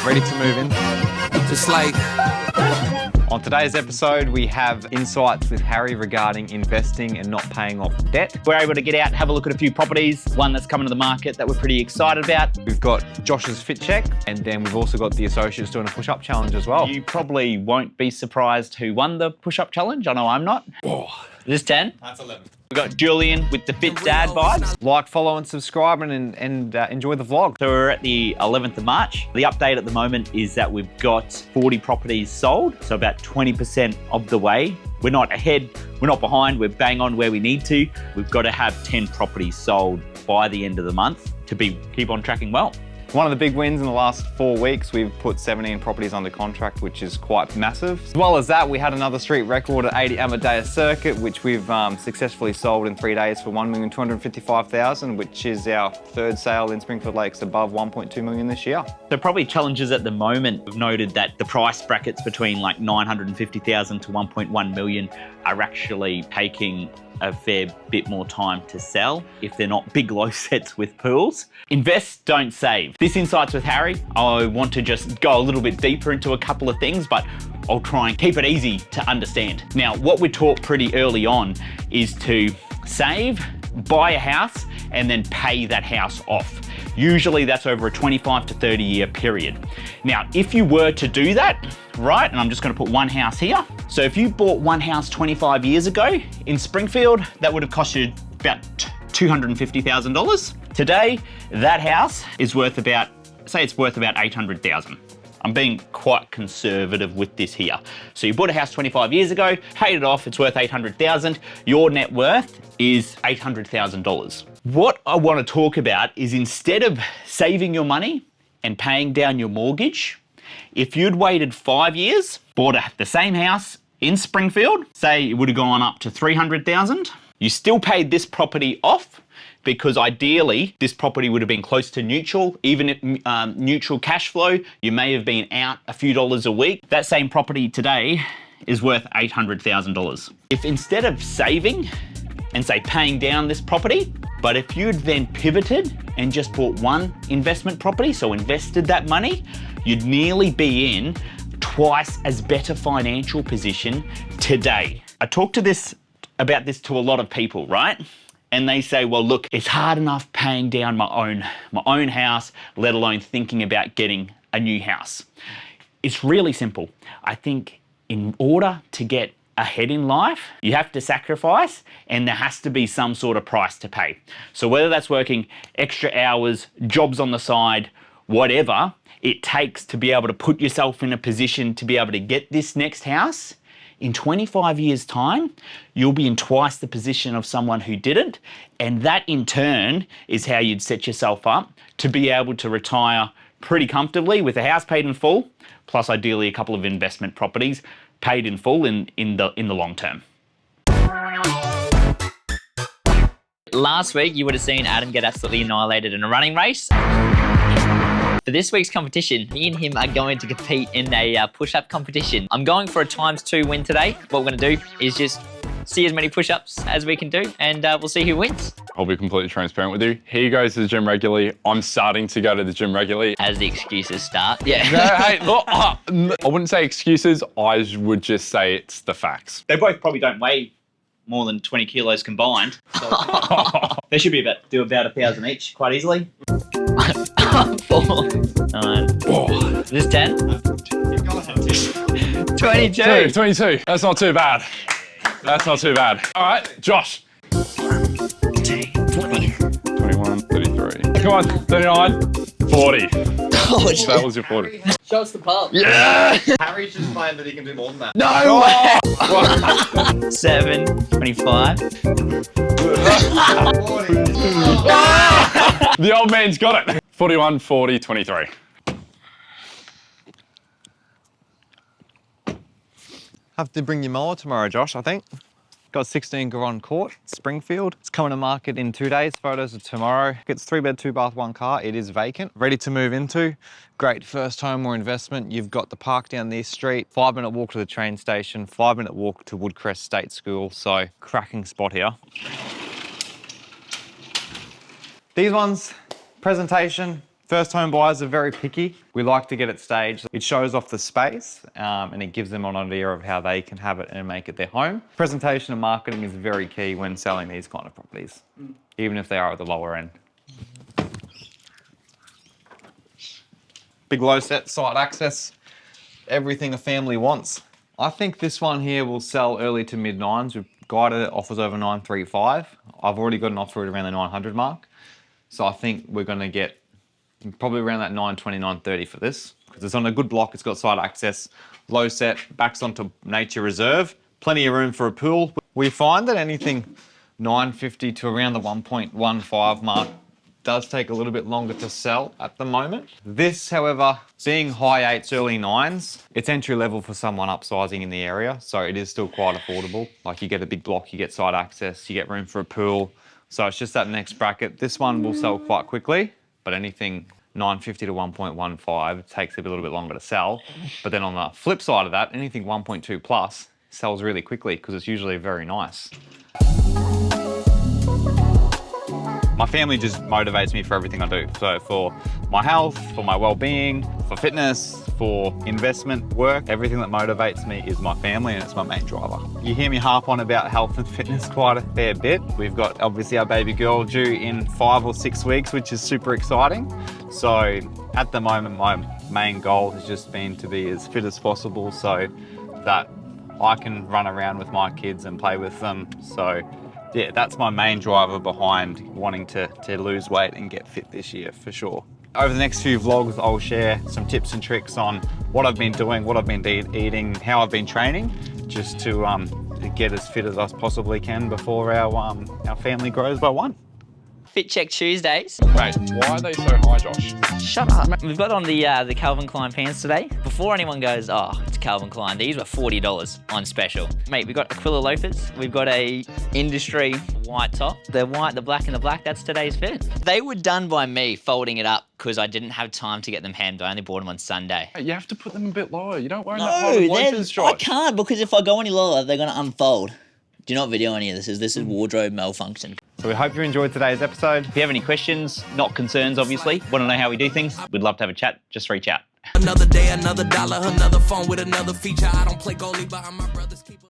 ready to move in. Just like... On today's episode, we have insights with Harry regarding investing and not paying off debt. We're able to get out and have a look at a few properties, one that's coming to the market that we're pretty excited about. We've got Josh's fit check, and then we've also got the associates doing a push-up challenge as well. You probably won't be surprised who won the push-up challenge. I know I'm not. Is this 10? That's 11. We've got Julian with the Fit Dad vibes. Like, follow, and subscribe, and enjoy the vlog. So we're at the 11th of March. The update at the moment is that we've got 40 properties sold, so about 20% of the way. We're not ahead, we're not behind, we're bang on where we need to. We've got to have 10 properties sold by the end of the month to keep on tracking well. One of the big wins in the last 4 weeks, we've put 17 properties under contract, which is quite massive. As well as that, we had another street record at 80 Amadeus Circuit, which we've successfully sold in 3 days for $1,255,000, which is our third sale in Springfield Lakes above $1.2 million this year. So probably challenges at the moment, we've noted that the price brackets between like $950,000 to $1.1 million are actually taking a fair bit more time to sell if they're not big low sets with pools. Invest, don't save. This Insights with Harry, I want to just go a little bit deeper into a couple of things, but I'll try and keep it easy to understand. Now, what we taught pretty early on is to save, buy a house, and then pay that house off. Usually that's over a 25 to 30 year period. Now, if you were to do that, right, and I'm just gonna put one house here. So if you bought one house 25 years ago in Springfield, that would have cost you about $250,000. Today, that house is worth about, say it's worth about $800,000. I'm being quite conservative with this here. So you bought a house 25 years ago, paid it off, it's worth $800,000. Your net worth is $800,000. What I want to talk about is instead of saving your money and paying down your mortgage, if you'd waited 5 years, bought the same house in Springfield, say it would have gone up to $300,000, you still paid this property off because ideally this property would have been close to neutral, even if neutral cash flow, you may have been out a few dollars a week. That same property today is worth $800,000. If instead of saving and say paying down this property, but if you'd then pivoted and just bought one investment property, so invested that money, you'd nearly be in twice as better financial position today. I talk about this to a lot of people, right? And they say, well, look, it's hard enough paying down my own house, let alone thinking about getting a new house. It's really simple. I think in order to get ahead in life, you have to sacrifice and there has to be some sort of price to pay. So whether that's working extra hours, jobs on the side, whatever it takes to be able to put yourself in a position to be able to get this next house, in 25 years' time, you'll be in twice the position of someone who didn't. And that in turn is how you'd set yourself up to be able to retire pretty comfortably with a house paid in full, plus ideally a couple of investment properties paid in full in the long term. Last week, you would have seen Adam get absolutely annihilated in a running race. For this week's competition, me and him are going to compete in a push-up competition. I'm going for a ×2 win today. What we're going to do is just see as many push-ups as we can do, and we'll see who wins. I'll be completely transparent with you. He goes to the gym regularly. I'm starting to go to the gym regularly. As the excuses start. Yeah. No, hey, look, I wouldn't say excuses. I would just say it's the facts. They both probably don't weigh more than 20 kilos combined. So they should do about 1,000 each quite easily. 4. Is this 10? 22. 22. That's not too bad. That's not too bad. All right, Josh. 20. 21, 33. Come on, 39, 40. Oh, That was your 40. show us the pub. Yeah! Harry's just playing that he can do more than that. No way! 7, 25. The old man's got it. 41, 40, 23. Have to bring your mower tomorrow, Josh, I think. Got 16 Garon Court, Springfield. It's coming to market in 2 days. Photos are tomorrow. It's 3-bed, 2-bath, 1 car. It is vacant, ready to move into. Great first home or investment. You've got the park down this street, 5-minute walk to the train station, 5-minute walk to Woodcrest State School. So cracking spot here. These ones, presentation, First home buyers are very picky. We like to get it staged. It shows off the space and it gives them an idea of how they can have it and make it their home. Presentation and marketing is very key when selling these kind of properties, even if they are at the lower end. Big low set, side access, everything a family wants. I think this one here will sell early to mid nines. We've guided it, offers over 935. I've already got an offer at around the 900 mark. So I think we're gonna get probably around that 920, 930 for this, because it's on a good block, it's got side access, low set, backs onto nature reserve, plenty of room for a pool. We find that anything 950 to around the 1.15 mark does take a little bit longer to sell at the moment. This, however, being high eights, early nines, it's entry level for someone upsizing in the area, so it is still quite affordable. Like you get a big block, you get side access, you get room for a pool, so it's just that next bracket. This one will sell quite quickly, but anything 950 to 1.15 takes a little bit longer to sell. But then on the flip side of that, anything 1.2 plus sells really quickly because it's usually very nice. My family just motivates me for everything I do. So for my health, for my well-being, for fitness, for investment work, everything that motivates me is my family, and it's my main driver. You hear me harp on about health and fitness quite a fair bit. We've got obviously our baby girl due in 5 or 6 weeks, which is super exciting. So at the moment, my main goal has just been to be as fit as possible so that I can run around with my kids and play with them. So yeah, that's my main driver behind wanting to lose weight and get fit this year for sure. Over the next few vlogs, I'll share some tips and tricks on what I've been doing, what I've been eating, how I've been training, just to get as fit as I possibly can before our family grows by one. Fit Check Tuesdays. Mate, why are they so high, Josh? Shut up. We've got on the Calvin Klein pants today. Before anyone goes, oh, it's Calvin Klein, these were $40 on special. Mate, we've got Aquila loafers. We've got a industry white top. The white, the black and the black, that's today's fit. They were done by me folding it up because I didn't have time to get them hemmed. I only bought them on Sunday. You have to put them a bit lower. You don't wear that high with loafers, Josh. I can't, because if I go any lower, they're going to unfold. Do not video any of this. This is wardrobe malfunction. So we hope you enjoyed today's episode. If you have any questions, not concerns obviously, want to know how we do things, we'd love to have a chat, just reach out. Another day, another dollar, another phone with another feature. I don't play goalie, but I'm my brother's keeper.